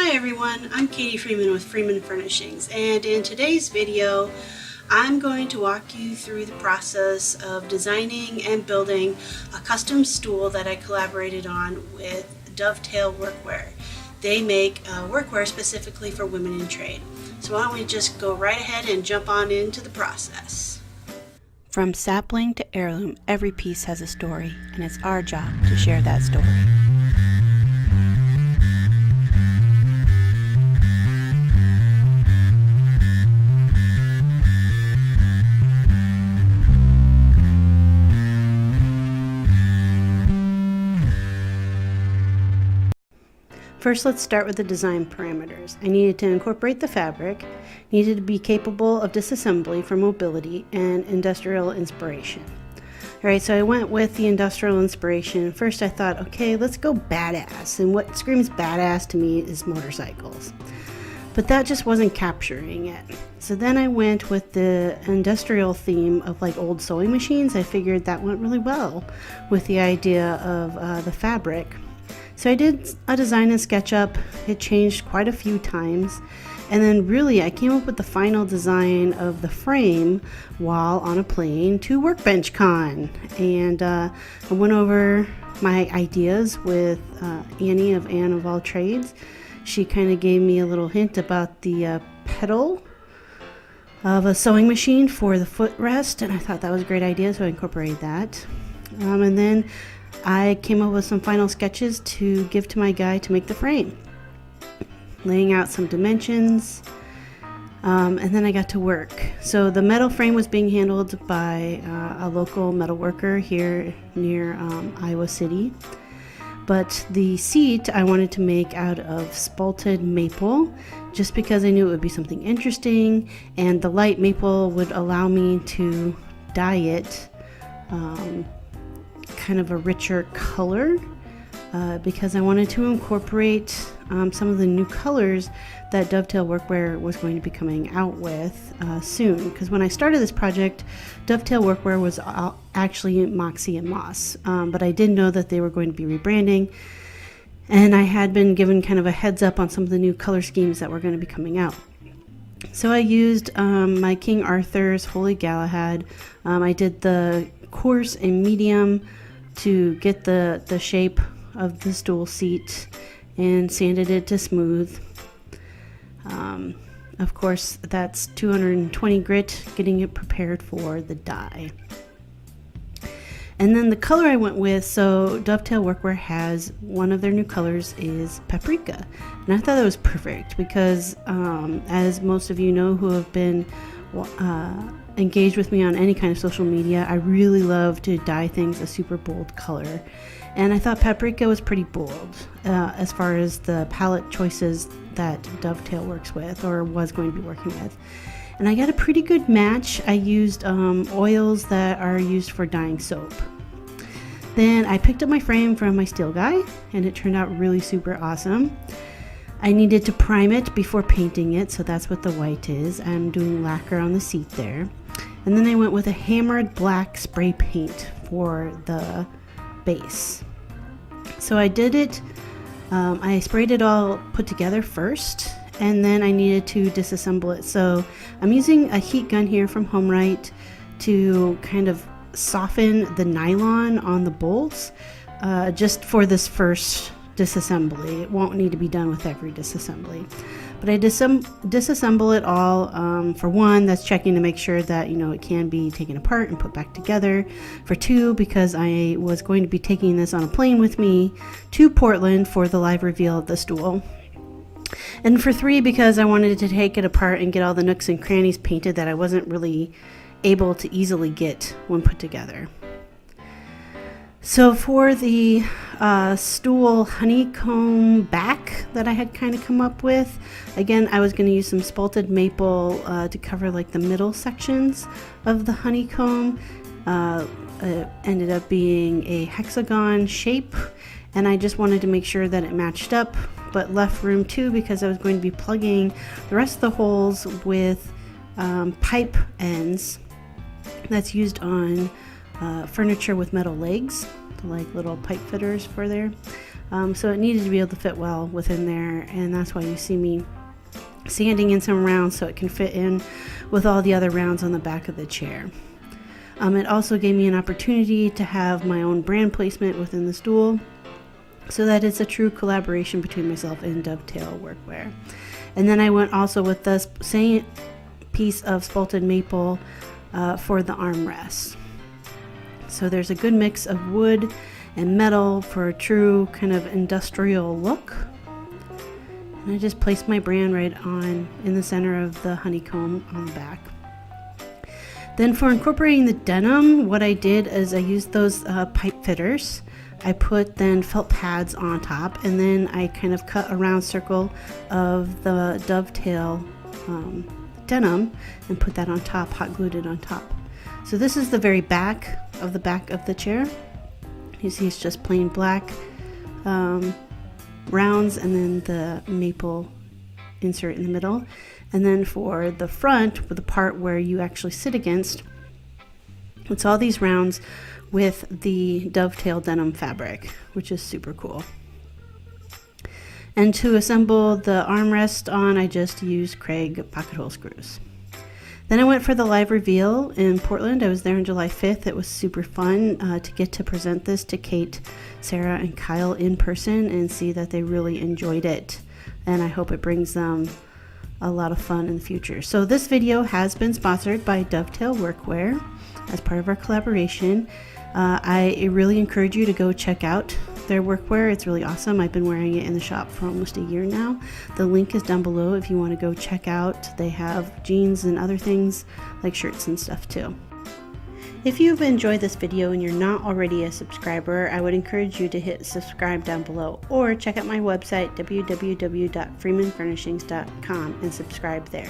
Hi everyone, I'm Katie Freeman with Freeman Furnishings, and in today's video I'm going to walk you through the process of designing and building a custom stool that I collaborated on with Dovetail Workwear. They make workwear specifically for women in trade. So why don't we just go right ahead and jump on into the process. From sapling to heirloom, every piece has a story, and it's our job to share that story. First, let's start with the design parameters. I needed to incorporate the fabric, needed to be capable of disassembly for mobility, and industrial inspiration. Alright, so I went with the industrial inspiration. First I thought, okay, let's go badass, and what screams badass to me is motorcycles. But that just wasn't capturing it. So then I went with the industrial theme of like old sewing machines. I figured that went really well with the idea of the fabric. So I did a design in SketchUp. It changed quite a few times, and then really I came up with the final design of the frame while on a plane to Workbench Con, and I went over my ideas with Annie of Anne of All Trades. She kind of gave me a little hint about the pedal of a sewing machine for the footrest, and I thought that was a great idea, so I incorporated that. And then I came up with some final sketches to give to my guy to make the frame, laying out some dimensions, and then I got to work. So the metal frame was being handled by a local metal worker here near Iowa City, but the seat I wanted to make out of spalted maple just because I knew it would be something interesting, and the light maple would allow me to dye it kind of a richer color because I wanted to incorporate some of the new colors that Dovetail Workwear was going to be coming out with soon. Because when I started this project, Dovetail Workwear was actually Moxie and Moss, but I did know that they were going to be rebranding, and I had been given kind of a heads up on some of the new color schemes that were going to be coming out. So I used my King Arthur's Holy Galahad. I did the coarse and medium to get the shape of the stool seat and sanded it to smooth. Of course, that's 220 grit, getting it prepared for the dye. And then the color I went with, so Dovetail Workwear has one of their new colors is paprika, and I thought that was perfect because as most of you know who have been engaged with me on any kind of social media, I really love to dye things a super bold color, and I thought paprika was pretty bold as far as the palette choices that Dovetail works with or was going to be working with. And I got a pretty good match. I used oils that are used for dyeing soap. Then I picked up my frame from my steel guy, and it turned out really super awesome. I needed to prime it before painting it, so that's what the white is. I'm doing lacquer on the seat there. And then I went with a hammered black spray paint for the base. So I did it, I sprayed it all put together first, and then I needed to disassemble it. So I'm using a heat gun here from HomeRite to kind of soften the nylon on the bolts just for this first disassembly. It won't need to be done with every disassembly, but I disassemble it all. For one, that's checking to make sure that it can be taken apart and put back together. For two, because I was going to be taking this on a plane with me to Portland for the live reveal of the stool. And for three, because I wanted to take it apart and get all the nooks and crannies painted that I wasn't really able to easily get when put together. So for the stool honeycomb back that I had kind of come up with, again, I was going to use some spalted maple to cover like the middle sections of the honeycomb. It ended up being a hexagon shape, and I just wanted to make sure that it matched up, but left room too because I was going to be plugging the rest of the holes with pipe ends that's used on furniture with metal legs, like little pipe fitters for there. So it needed to be able to fit well within there, and that's why you see me sanding in some rounds so it can fit in with all the other rounds on the back of the chair. It also gave me an opportunity to have my own brand placement within the stool, so that it's a true collaboration between myself and Dovetail Workwear. And then I went also with the same piece of spalted maple for the armrest. So there's a good mix of wood and metal for a true kind of industrial look. And I just placed my brand right on in the center of the honeycomb on the back. Then for incorporating the denim, what I did is I used those pipe fitters. I put then felt pads on top, and then I kind of cut a round circle of the Dovetail denim and put that on top, hot glued it on top. So this is the very back of the chair. You see it's just plain black rounds, and then the maple insert in the middle. And then for the front, with the part where you actually sit against, it's all these rounds with the Dovetail denim fabric, which is super cool. And to assemble the armrest on, I just used Craig pocket hole screws. Then I went for the live reveal in Portland. I was there on July 5th. It was super fun to get to present this to Kate, Sarah, and Kyle in person and see that they really enjoyed it. And I hope it brings them a lot of fun in the future. So this video has been sponsored by Dovetail Workwear as part of our collaboration. I really encourage you to go check out their workwear. It's really awesome. I've been wearing it in the shop for almost a year now. The link is down below if you want to go check out. They have jeans and other things like shirts and stuff too. If you've enjoyed this video and you're not already a subscriber, I would encourage you to hit subscribe down below, or check out my website www.freemanfurnishings.com and subscribe there.